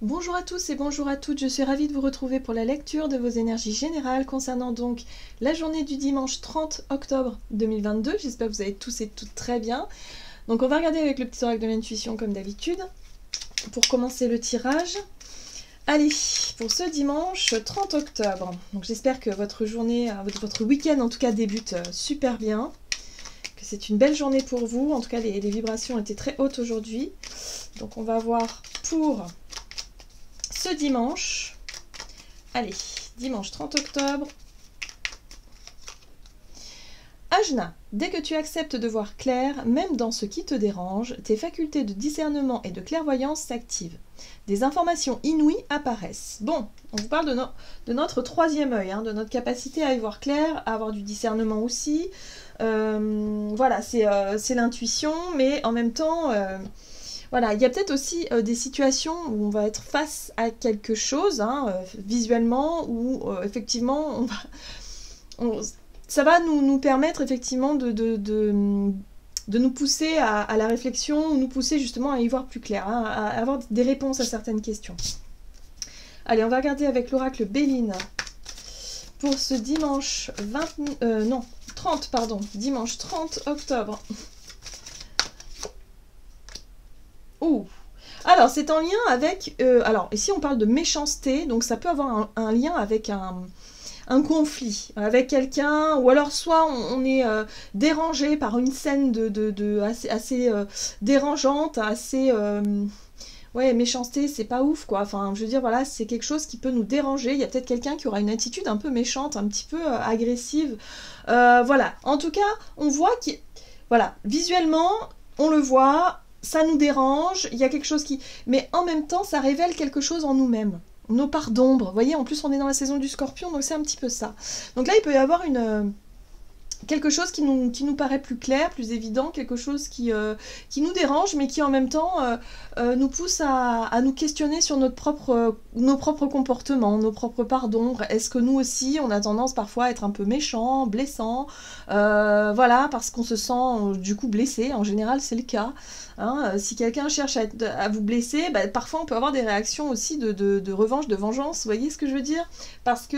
Bonjour à tous et bonjour à toutes, je suis ravie de vous retrouver pour la lecture de vos énergies générales concernant donc la journée du dimanche 30 octobre 2022. J'espère que vous allez tous et toutes très bien. Donc on va regarder avec le petit oracle de l'intuition comme d'habitude pour commencer le tirage. Allez, pour ce dimanche 30 octobre, donc j'espère que votre journée, votre week-end en tout cas débute super bien, que c'est une belle journée pour vous. En tout cas les vibrations étaient très hautes aujourd'hui. Donc on va voir pour ce dimanche, allez, dimanche 30 octobre, Ajna, dès que tu acceptes de voir clair, même dans ce qui te dérange, tes facultés de discernement et de clairvoyance s'activent. Des informations inouïes apparaissent. Bon, on vous parle de notre troisième œil, de notre capacité à y voir clair, à avoir du discernement aussi. Voilà, c'est l'intuition, mais en même temps... Voilà, il y a peut-être aussi des situations où on va être face à quelque chose, visuellement, où effectivement, ça va nous permettre effectivement de nous pousser à la réflexion, ou nous pousser justement à y voir plus clair, à avoir des réponses à certaines questions. Allez, on va regarder avec l'oracle Béline pour ce dimanche 30, dimanche 30 octobre. Ouh. Alors, c'est en lien avec... alors, ici, on parle de méchanceté, donc ça peut avoir un lien avec un conflit, avec quelqu'un, ou alors soit on est dérangé par une scène assez dérangeante, assez... ouais, méchanceté, c'est pas ouf, quoi. Enfin, je veux dire, voilà, c'est quelque chose qui peut nous déranger. Il y a peut-être quelqu'un qui aura une attitude un peu méchante, un petit peu agressive. Voilà. En tout cas, on voit qu'il... Voilà, visuellement, on le voit... Ça nous dérange, il y a quelque chose qui... Mais en même temps, ça révèle quelque chose en nous-mêmes. Nos parts d'ombre. Vous voyez, en plus, on est dans la saison du scorpion, donc c'est un petit peu ça. Donc là, il peut y avoir quelque chose qui nous paraît plus clair, plus évident, quelque chose qui nous dérange, mais qui en même temps nous pousse à nous questionner sur nos propres comportements, nos propres parts d'ombre. Est-ce que nous aussi, on a tendance parfois à être un peu méchant, blessant, voilà, parce qu'on se sent du coup blessé, en général c'est le cas. Si quelqu'un cherche à vous blesser, parfois on peut avoir des réactions aussi de revanche, de vengeance, vous voyez ce que je veux dire? Parce que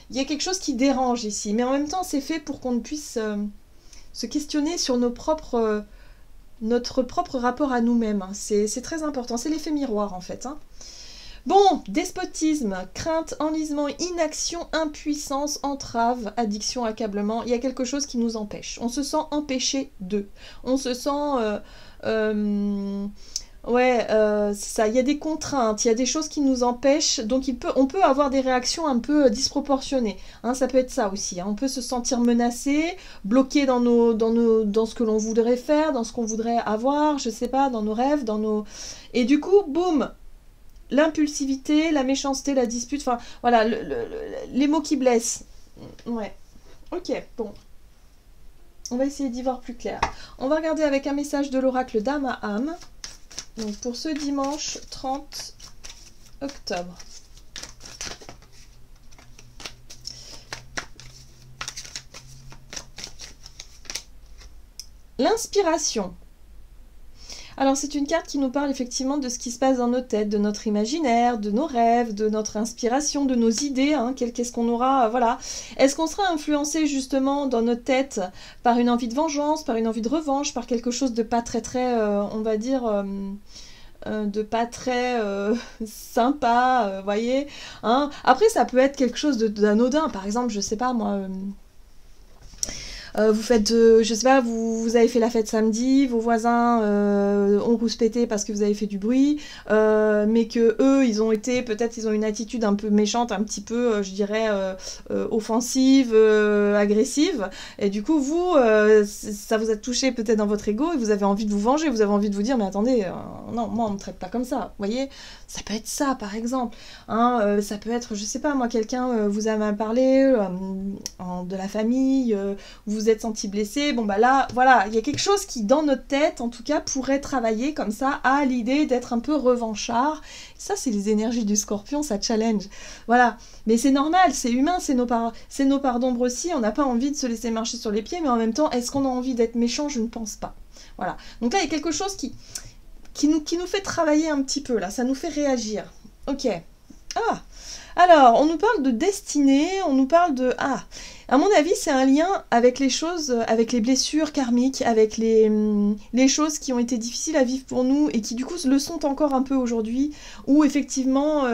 il y a quelque chose qui dérange ici, mais en même temps c'est fait pour qu'on puisse se questionner sur notre propre rapport à nous-mêmes. C'est très important, c'est l'effet miroir en fait. Bon, despotisme, crainte, enlisement, inaction, impuissance, entrave, addiction, accablement, il y a quelque chose qui nous empêche. On se sent empêché d'eux. On se sent... ouais, c'est ça, il y a des contraintes, il y a des choses qui nous empêchent, donc on peut avoir des réactions un peu disproportionnées. Ça peut être ça aussi. On peut se sentir menacé, bloqué dans ce que l'on voudrait faire, dans ce qu'on voudrait avoir, je sais pas, dans nos rêves, Et du coup, boum, l'impulsivité, la méchanceté, la dispute, enfin, voilà, les mots qui blessent. Ouais, ok, bon. On va essayer d'y voir plus clair. On va regarder avec un message de l'oracle d'âme à âme. Donc pour ce dimanche 30 octobre. L'inspiration. Alors c'est une carte qui nous parle effectivement de ce qui se passe dans nos têtes, de notre imaginaire, de nos rêves, de notre inspiration, de nos idées, qu'est-ce qu'on aura, voilà. Est-ce qu'on sera influencé justement dans notre tête par une envie de vengeance, par une envie de revanche, par quelque chose de pas très, on va dire... de pas très sympa, voyez. Après ça peut être quelque chose d'anodin, par exemple, je sais pas moi... vous faites, je sais pas, vous avez fait la fête samedi, vos voisins ont rouspété parce que vous avez fait du bruit, mais que eux, peut-être ils ont une attitude un peu méchante, un petit peu, je dirais, offensive, agressive, et du coup, vous, ça vous a touché peut-être dans votre ego, et vous avez envie de vous venger, vous avez envie de vous dire, mais attendez, non, moi on me traite pas comme ça, vous voyez, ça peut être ça, par exemple, ça peut être, je sais pas, moi, quelqu'un vous a mal parlé, de la famille, vous êtes senti blessé, bon là, voilà, il y a quelque chose qui, dans notre tête, en tout cas, pourrait travailler comme ça, à l'idée d'être un peu revanchard. Ça, c'est les énergies du scorpion, ça challenge. Voilà, mais c'est normal, c'est humain, c'est nos parts d'ombre aussi, on n'a pas envie de se laisser marcher sur les pieds, mais en même temps, est-ce qu'on a envie d'être méchant? Je ne pense pas. Voilà, donc là, il y a quelque chose qui nous fait travailler un petit peu, là, ça nous fait réagir. Ok. Ah, alors, on nous parle de destinée, on nous parle de... Ah, à mon avis, c'est un lien avec les choses, avec les blessures karmiques, avec les choses qui ont été difficiles à vivre pour nous et qui du coup le sont encore un peu aujourd'hui, où effectivement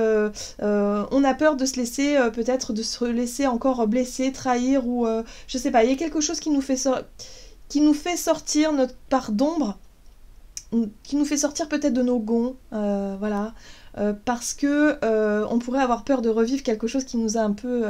on a peur de se laisser, peut-être de se laisser encore blesser, trahir, ou je sais pas, il y a quelque chose qui nous fait, qui nous fait sortir notre part d'ombre, qui nous fait sortir peut-être de nos gonds, voilà. Parce que on pourrait avoir peur de revivre quelque chose qui nous a un peu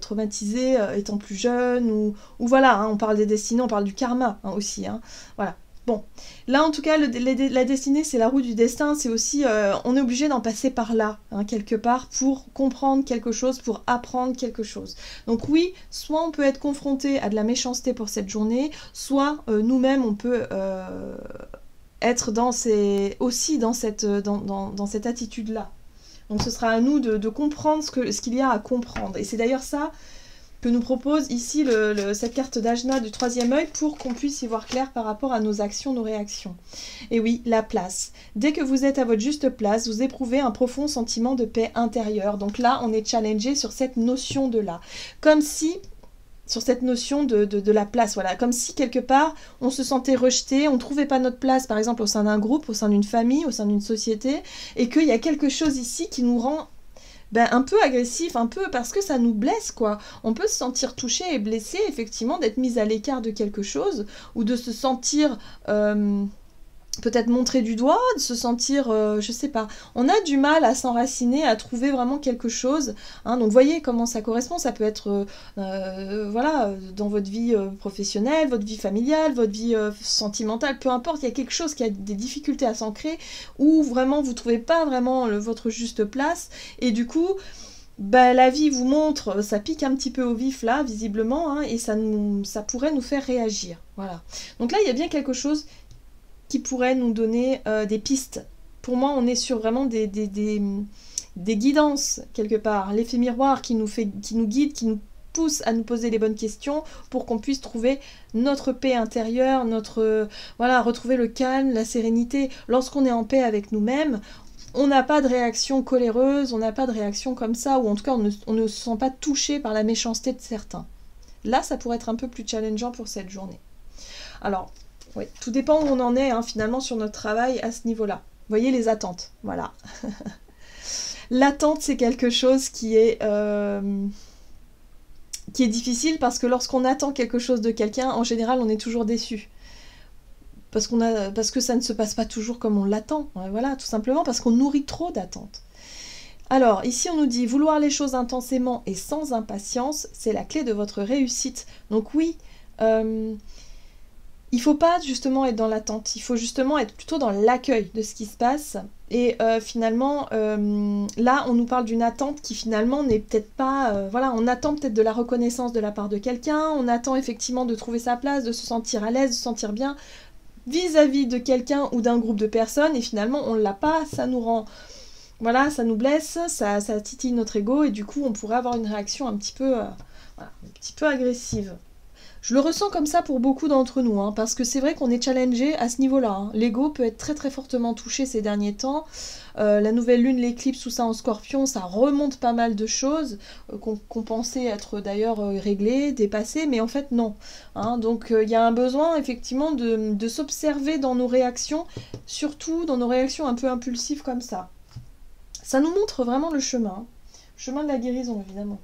traumatisé étant plus jeune, ou voilà, hein, on parle des destinées, on parle du karma hein, aussi, hein, voilà. Bon, là en tout cas, la destinée c'est la roue du destin, c'est aussi, on est obligé d'en passer par là, hein, quelque part, pour comprendre quelque chose, pour apprendre quelque chose. Donc oui, soit on peut être confronté à de la méchanceté pour cette journée, soit nous-mêmes on peut... être aussi dans cette attitude-là. Donc ce sera à nous de comprendre ce qu'il y a à comprendre. Et c'est d'ailleurs ça que nous propose ici cette carte d'Ajna du troisième œil pour qu'on puisse y voir clair par rapport à nos actions, nos réactions. Et oui, la place. Dès que vous êtes à votre juste place, vous éprouvez un profond sentiment de paix intérieure. Donc là, on est challengé sur cette notion de là. Comme si... sur cette notion de la place, voilà, comme si quelque part on se sentait rejeté, on ne trouvait pas notre place par exemple au sein d'un groupe, au sein d'une famille, au sein d'une société, et qu'il y a quelque chose ici qui nous rend un peu agressif, un peu parce que ça nous blesse quoi. On peut se sentir touché et blessé effectivement d'être mis à l'écart de quelque chose, ou de se sentir... peut-être montrer du doigt, de se sentir, je sais pas, on a du mal à s'enraciner, à trouver vraiment quelque chose, hein, donc voyez comment ça correspond, ça peut être, voilà, dans votre vie professionnelle, votre vie familiale, votre vie sentimentale, peu importe, il y a quelque chose qui a des difficultés à s'ancrer, ou vraiment vous trouvez pas vraiment votre juste place, et du coup... la vie vous montre, ça pique un petit peu au vif là, visiblement, hein, et ça pourrait nous faire réagir, voilà. Donc là, il y a bien quelque chose qui pourrait nous donner des pistes. Pour moi, on est sur vraiment des guidances, quelque part. L'effet miroir qui nous guide, qui nous pousse à nous poser les bonnes questions pour qu'on puisse trouver notre paix intérieure, voilà, retrouver le calme, la sérénité. Lorsqu'on est en paix avec nous-mêmes, on n'a pas de réaction coléreuse, on n'a pas de réaction comme ça, ou en tout cas, on ne se sent pas touché par la méchanceté de certains. Là, ça pourrait être un peu plus challengeant pour cette journée. Alors, oui, tout dépend où on en est, hein, finalement, sur notre travail à ce niveau-là. Vous voyez les attentes, voilà. L'attente, c'est quelque chose qui est difficile parce que lorsqu'on attend quelque chose de quelqu'un, en général, on est toujours déçu. Parce que ça ne se passe pas toujours comme on l'attend. Voilà, tout simplement parce qu'on nourrit trop d'attentes. Alors, ici, on nous dit « Vouloir les choses intensément et sans impatience, c'est la clé de votre réussite. » Donc oui, il ne faut pas justement être dans l'attente, il faut justement être plutôt dans l'accueil de ce qui se passe. Et finalement, là, on nous parle d'une attente qui finalement n'est peut-être pas... voilà, on attend peut-être de la reconnaissance de la part de quelqu'un, on attend effectivement de trouver sa place, de se sentir à l'aise, de se sentir bien vis-à-vis de quelqu'un ou d'un groupe de personnes, et finalement, on ne l'a pas, ça nous rend... Voilà, ça nous blesse, ça titille notre ego, et du coup, on pourrait avoir une réaction un petit peu, voilà, un petit peu agressive. Je le ressens comme ça pour beaucoup d'entre nous, hein, parce que c'est vrai qu'on est challengé à ce niveau-là. Hein. L'ego peut être très très fortement touché ces derniers temps. La nouvelle lune, l'éclipse, tout ça en scorpion, ça remonte pas mal de choses qu'on pensait être d'ailleurs réglées, dépassées, mais en fait non. Hein. Donc il y a un besoin effectivement de s'observer dans nos réactions, surtout dans nos réactions un peu impulsives comme ça. Ça nous montre vraiment le chemin de la guérison évidemment.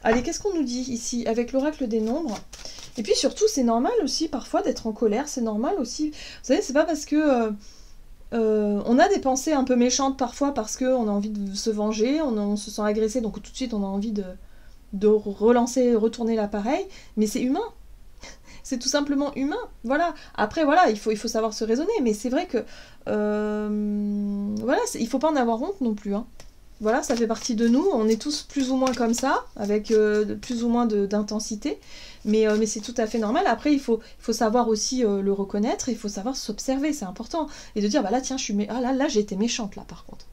Allez, qu'est-ce qu'on nous dit ici avec l'oracle des nombres? Et puis surtout, c'est normal aussi parfois d'être en colère, c'est normal aussi. Vous savez, c'est pas parce que on a des pensées un peu méchantes parfois parce qu'on a envie de se venger, on se sent agressé, donc tout de suite on a envie de retourner l'appareil, mais c'est humain. C'est tout simplement humain, voilà. Après, voilà, il faut savoir se raisonner, mais c'est vrai que voilà, il faut pas en avoir honte non plus, hein. Voilà, ça fait partie de nous, on est tous plus ou moins comme ça, avec plus ou moins d'intensité, mais c'est tout à fait normal. Après, il faut savoir aussi le reconnaître, il faut savoir s'observer, c'est important, et de dire, bah là, tiens, là, j'ai été méchante, là, par contre.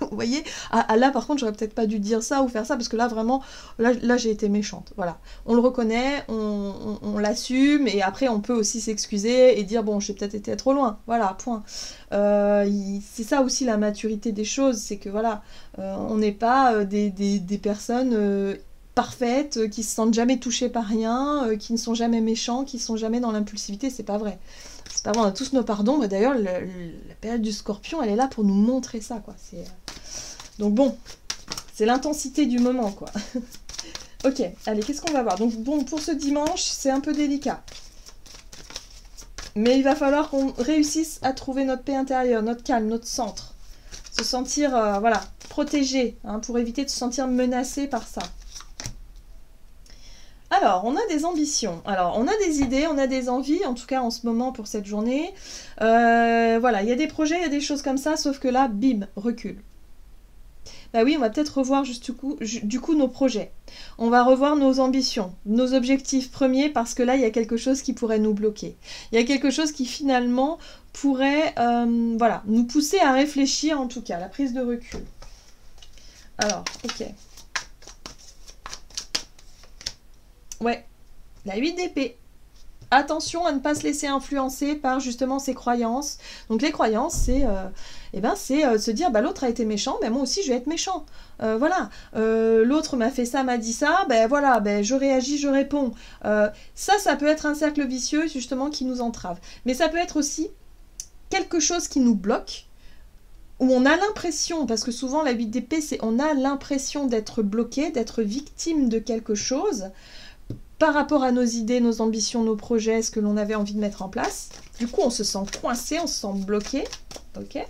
Vous voyez, là par contre j'aurais peut-être pas dû dire ça ou faire ça parce que là vraiment, là j'ai été méchante. Voilà, on le reconnaît, on l'assume et après on peut aussi s'excuser et dire bon j'ai peut-être été trop loin. Voilà, point. C'est ça aussi la maturité des choses, c'est que voilà, on n'est pas des personnes parfaites, qui se sentent jamais touchées par rien, qui ne sont jamais méchants, qui sont jamais dans l'impulsivité, c'est pas vrai. C'est pas vrai, on a tous nos pardons, mais d'ailleurs la période du Scorpion, elle est là pour nous montrer ça, quoi. Donc bon, c'est l'intensité du moment, quoi. Ok, allez, qu'est-ce qu'on va voir? Donc bon, pour ce dimanche, c'est un peu délicat. Mais il va falloir qu'on réussisse à trouver notre paix intérieure, notre calme, notre centre. Se sentir, voilà, protégé, hein, pour éviter de se sentir menacé par ça. Alors, on a des ambitions, alors on a des idées, on a des envies, en tout cas en ce moment pour cette journée. Voilà, il y a des projets, il y a des choses comme ça, sauf que là, bim, recul. Bah oui, on va peut-être revoir du coup nos projets. On va revoir nos ambitions, nos objectifs premiers, parce que là, il y a quelque chose qui pourrait nous bloquer. Il y a quelque chose qui finalement pourrait voilà, nous pousser à réfléchir, en tout cas, la prise de recul. Alors, ok. Ouais, la 8 d'épée. Attention à ne pas se laisser influencer par justement ses croyances. Donc les croyances, c'est se dire bah, l'autre a été méchant, ben moi aussi je vais être méchant. Voilà, l'autre m'a fait ça, m'a dit ça, ben voilà, ben je réagis, je réponds. Ça peut être un cercle vicieux justement qui nous entrave. Mais ça peut être aussi quelque chose qui nous bloque, où on a l'impression, parce que souvent la 8 d'épée, c'est on a l'impression d'être bloqué, d'être victime de quelque chose, par rapport à nos idées, nos ambitions, nos projets, ce que l'on avait envie de mettre en place. Du coup, on se sent coincé, on se sent bloqué. Ok.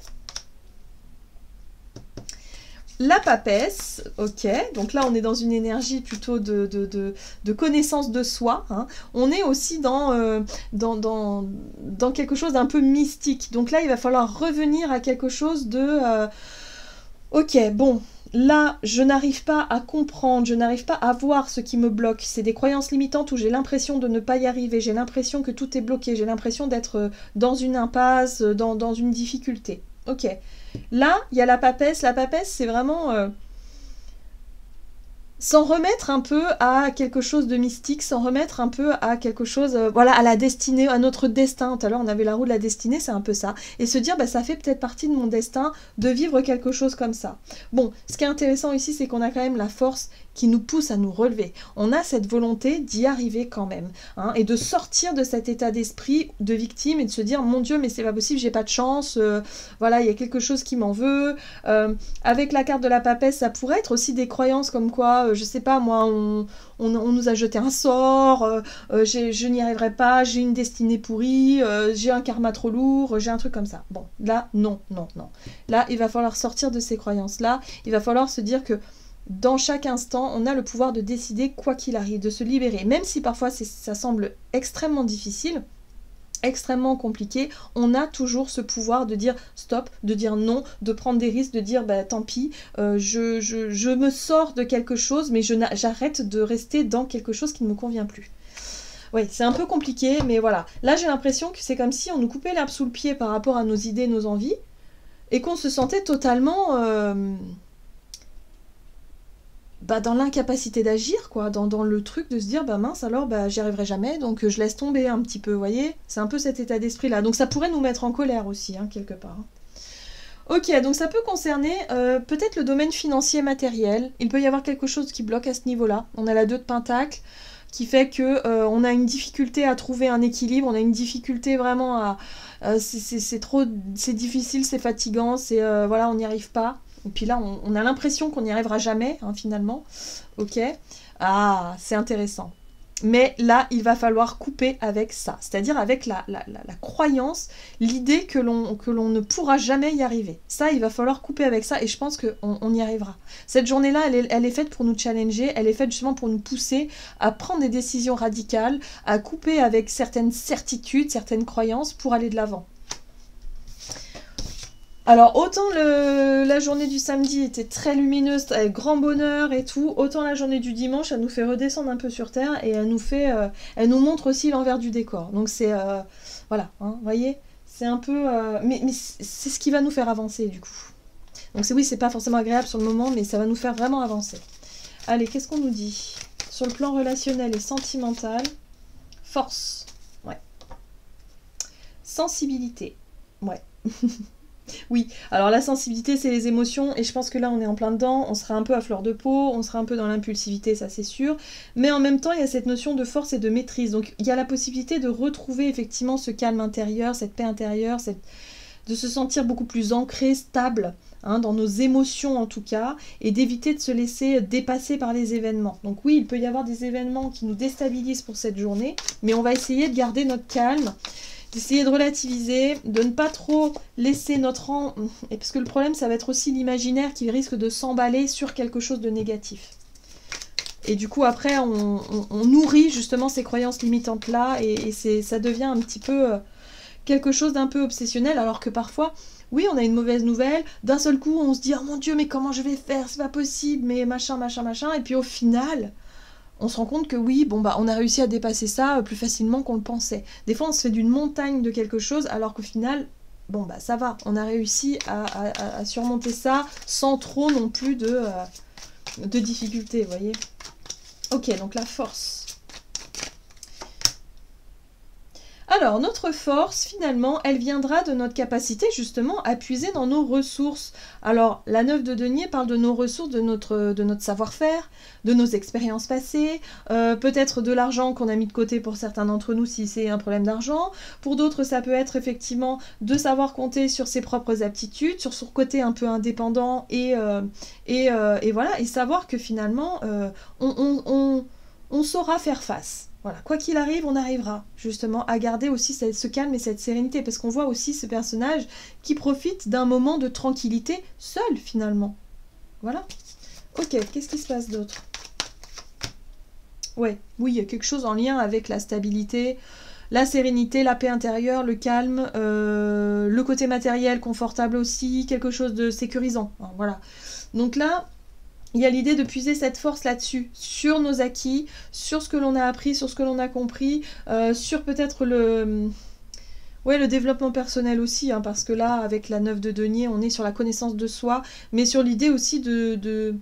La papesse, ok. Donc là, on est dans une énergie plutôt de connaissance de soi. Hein. On est aussi dans quelque chose d'un peu mystique. Donc là, il va falloir revenir à quelque chose de... ok, bon... Là, je n'arrive pas à comprendre, je n'arrive pas à voir ce qui me bloque. C'est des croyances limitantes où j'ai l'impression de ne pas y arriver, j'ai l'impression que tout est bloqué, j'ai l'impression d'être dans une impasse, dans une difficulté. Ok. Là, il y a la papesse. La papesse, c'est vraiment... s'en remettre un peu à quelque chose de mystique, s'en remettre un peu à quelque chose, voilà, à la destinée, à notre destin. Tout à l'heure, on avait la roue de la destinée, c'est un peu ça. Et se dire, bah, ça fait peut-être partie de mon destin de vivre quelque chose comme ça. Bon, ce qui est intéressant ici, c'est qu'on a quand même la force qui nous pousse à nous relever. On a cette volonté d'y arriver quand même, hein, et de sortir de cet état d'esprit de victime et de se dire, mon Dieu, mais c'est pas possible, j'ai pas de chance, voilà, il y a quelque chose qui m'en veut. Avec la carte de la papesse, ça pourrait être aussi des croyances comme quoi, je sais pas moi, on nous a jeté un sort, je n'y arriverai pas, j'ai une destinée pourrie, j'ai un karma trop lourd, j'ai un truc comme ça. Bon, là, non. Là, il va falloir sortir de ces croyances-là, il va falloir se dire que dans chaque instant, on a le pouvoir de décider quoi qu'il arrive, de se libérer. Même si parfois ça semble extrêmement difficile, extrêmement compliqué, on a toujours ce pouvoir de dire stop, de dire non, de prendre des risques, de dire bah tant pis, je me sors de quelque chose, mais j'arrête de rester dans quelque chose qui ne me convient plus. Oui, c'est un peu compliqué, mais voilà. Là, j'ai l'impression que c'est comme si on nous coupait l'herbe sous le pied par rapport à nos idées, nos envies, et qu'on se sentait totalement... dans l'incapacité d'agir, quoi, dans le truc de se dire, bah mince, alors j'y arriverai jamais, donc je laisse tomber un petit peu, vous voyez. C'est un peu cet état d'esprit-là. Donc ça pourrait nous mettre en colère aussi, hein, quelque part. Ok, donc ça peut concerner peut-être le domaine financier matériel. Il peut y avoir quelque chose qui bloque à ce niveau-là. On a la 2 de Pentacle, qui fait que on a une difficulté à trouver un équilibre, on a une difficulté vraiment à... c'est difficile, c'est fatigant, voilà, on n'y arrive pas. Et puis là, on a l'impression qu'on n'y arrivera jamais, hein, finalement. Ok. Ah, c'est intéressant. Mais là, il va falloir couper avec ça. C'est-à-dire avec la croyance, l'idée que l'on ne pourra jamais y arriver. Ça, il va falloir couper avec ça et je pense qu'on y arrivera. Cette journée-là, elle est faite pour nous challenger, elle est faite justement pour nous pousser à prendre des décisions radicales, à couper avec certaines certitudes, certaines croyances pour aller de l'avant. Alors, autant la journée du samedi était très lumineuse, avec grand bonheur et tout, autant la journée du dimanche, elle nous fait redescendre un peu sur Terre et elle nous montre aussi l'envers du décor. Donc c'est, voilà, hein, vous voyez, c'est un peu... mais c'est ce qui va nous faire avancer, du coup. Donc oui, c'est pas forcément agréable sur le moment, mais ça va nous faire vraiment avancer. Allez, qu'est-ce qu'on nous dit? Sur le plan relationnel et sentimental, force, ouais. Sensibilité, ouais. Oui, alors la sensibilité, c'est les émotions, et je pense que là, on est en plein dedans, on sera un peu à fleur de peau, on sera un peu dans l'impulsivité, ça c'est sûr, mais en même temps, il y a cette notion de force et de maîtrise, donc il y a la possibilité de retrouver effectivement ce calme intérieur, cette paix intérieure, de se sentir beaucoup plus ancré, stable, hein, dans nos émotions en tout cas, et d'éviter de se laisser dépasser par les événements. Donc oui, il peut y avoir des événements qui nous déstabilisent pour cette journée, mais on va essayer de garder notre calme, d'essayer de relativiser, de ne pas trop laisser notre et parce que le problème, ça va être aussi l'imaginaire qui risque de s'emballer sur quelque chose de négatif. Et du coup, après, on nourrit justement ces croyances limitantes-là, et ça devient un petit peu quelque chose d'un peu obsessionnel, alors que parfois, oui, on a une mauvaise nouvelle, d'un seul coup, on se dit « Oh mon Dieu, mais comment je vais faire? C'est pas possible, mais machin, machin, machin », et puis au final... on se rend compte que oui, bon bah on a réussi à dépasser ça plus facilement qu'on le pensait. Des fois on se fait d'une montagne de quelque chose alors qu'au final, bon bah ça va, on a réussi à surmonter ça sans trop non plus de difficultés, vous voyez. Ok, donc la force. Alors, notre force, finalement, elle viendra de notre capacité, justement, à puiser dans nos ressources. Alors, la 9 de denier parle de nos ressources, de notre savoir-faire, de nos expériences passées, peut-être de l'argent qu'on a mis de côté pour certains d'entre nous si c'est un problème d'argent. Pour d'autres, ça peut être effectivement de savoir compter sur ses propres aptitudes, sur son côté un peu indépendant, et voilà, et savoir que finalement, on saura faire face. Voilà, quoi qu'il arrive, on arrivera justement à garder aussi ce calme et cette sérénité, parce qu'on voit aussi ce personnage qui profite d'un moment de tranquillité seul finalement. Voilà. Ok, qu'est-ce qui se passe d'autre? Ouais, oui, il y a quelque chose en lien avec la stabilité, la sérénité, la paix intérieure, le calme, le côté matériel, confortable aussi, quelque chose de sécurisant. Enfin, voilà. Donc là... il y a l'idée de puiser cette force là-dessus, sur nos acquis, sur ce que l'on a appris, sur ce que l'on a compris, sur peut-être le développement personnel aussi, hein, parce que là, avec la 9 de denier, on est sur la connaissance de soi, mais sur l'idée aussi de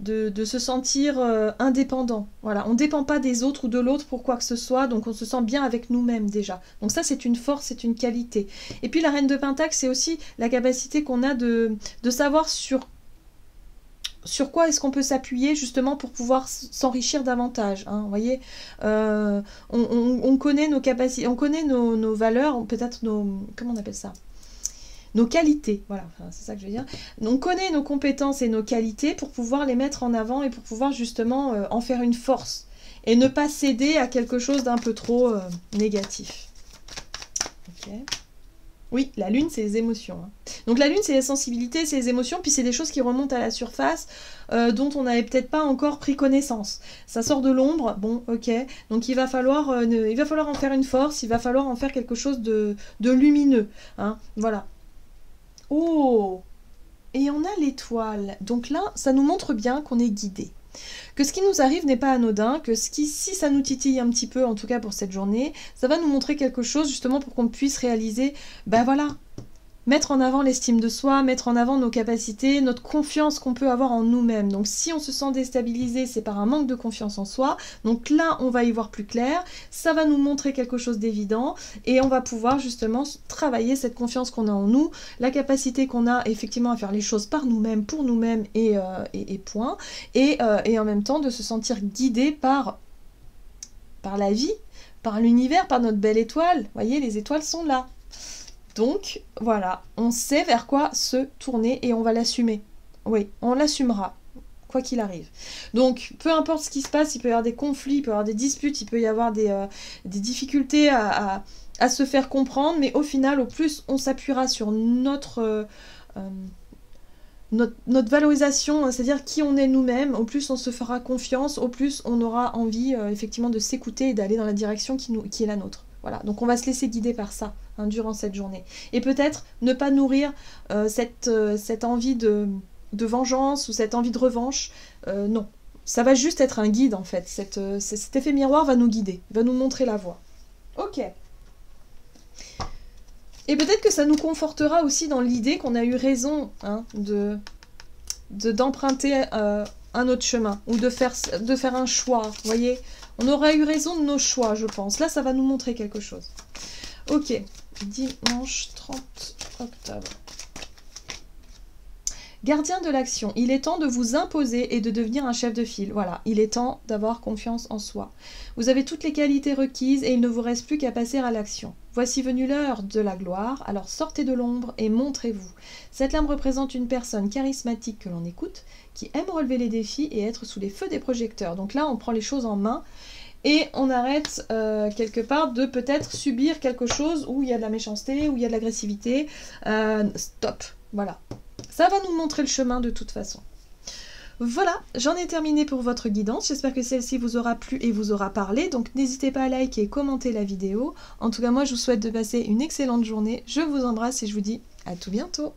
se sentir indépendant. Voilà, on ne dépend pas des autres ou de l'autre pour quoi que ce soit, donc on se sent bien avec nous-mêmes déjà. Donc ça, c'est une force, c'est une qualité. Et puis la reine de Pentacle, c'est aussi la capacité qu'on a de savoir sur quoi est-ce qu'on peut s'appuyer justement pour pouvoir s'enrichir davantage, hein, vous voyez, on connaît nos capacités, on connaît nos valeurs, peut-être comment on appelle ça, nos qualités, voilà, enfin, c'est ça que je veux dire. On connaît nos compétences et nos qualités pour pouvoir les mettre en avant et pour pouvoir justement en faire une force et ne pas céder à quelque chose d'un peu trop négatif. Ok. Oui, la lune, c'est les émotions. Hein. Donc la lune, c'est la sensibilité, c'est les émotions, puis c'est des choses qui remontent à la surface, dont on n'avait peut-être pas encore pris connaissance. Ça sort de l'ombre, bon, ok. Donc il va falloir en faire une force, il va falloir en faire quelque chose de lumineux. Hein, voilà. Oh! Et on a l'étoile. Donc là, ça nous montre bien qu'on est guidé. Que ce qui nous arrive n'est pas anodin, que si ça nous titille un petit peu, en tout cas pour cette journée, ça va nous montrer quelque chose justement pour qu'on puisse réaliser, ben voilà, mettre en avant l'estime de soi, mettre en avant nos capacités, notre confiance qu'on peut avoir en nous-mêmes. Donc si on se sent déstabilisé, c'est par un manque de confiance en soi. Donc là, on va y voir plus clair, ça va nous montrer quelque chose d'évident et on va pouvoir justement travailler cette confiance qu'on a en nous, la capacité qu'on a effectivement à faire les choses par nous-mêmes, pour nous-mêmes et point. Et en même temps de se sentir guidé par la vie, par l'univers, par notre belle étoile. Vous voyez, les étoiles sont là. Donc, voilà, on sait vers quoi se tourner et on va l'assumer. Oui, on l'assumera, quoi qu'il arrive. Donc, peu importe ce qui se passe, il peut y avoir des conflits, il peut y avoir des disputes, il peut y avoir des difficultés à se faire comprendre, mais au final, au plus on s'appuiera sur notre valorisation, c'est-à-dire qui on est nous-mêmes, au plus on se fera confiance, au plus on aura envie effectivement de s'écouter et d'aller dans la direction qui est la nôtre. Voilà, donc on va se laisser guider par ça hein, durant cette journée. Et peut-être ne pas nourrir cette envie de vengeance ou cette envie de revanche. Non, ça va juste être un guide en fait. Cet effet miroir va nous guider, va nous montrer la voie. Ok. Et peut-être que ça nous confortera aussi dans l'idée qu'on a eu raison hein, d'emprunter un autre chemin ou de faire un choix. Vous voyez, on aura eu raison de nos choix, je pense. Là, ça va nous montrer quelque chose. Ok, dimanche 30 octobre. Gardien de l'action, il est temps de vous imposer et de devenir un chef de file. Voilà, il est temps d'avoir confiance en soi. Vous avez toutes les qualités requises et il ne vous reste plus qu'à passer à l'action. Voici venue l'heure de la gloire, alors sortez de l'ombre et montrez-vous. Cette lame représente une personne charismatique que l'on écoute, qui aime relever les défis et être sous les feux des projecteurs. Donc là, on prend les choses en main et on arrête quelque part de peut-être subir quelque chose où il y a de la méchanceté, où il y a de l'agressivité. Stop, voilà. Ça va nous montrer le chemin de toute façon. Voilà, j'en ai terminé pour votre guidance. J'espère que celle-ci vous aura plu et vous aura parlé. Donc n'hésitez pas à liker et commenter la vidéo. En tout cas, moi, je vous souhaite de passer une excellente journée. Je vous embrasse et je vous dis à tout bientôt.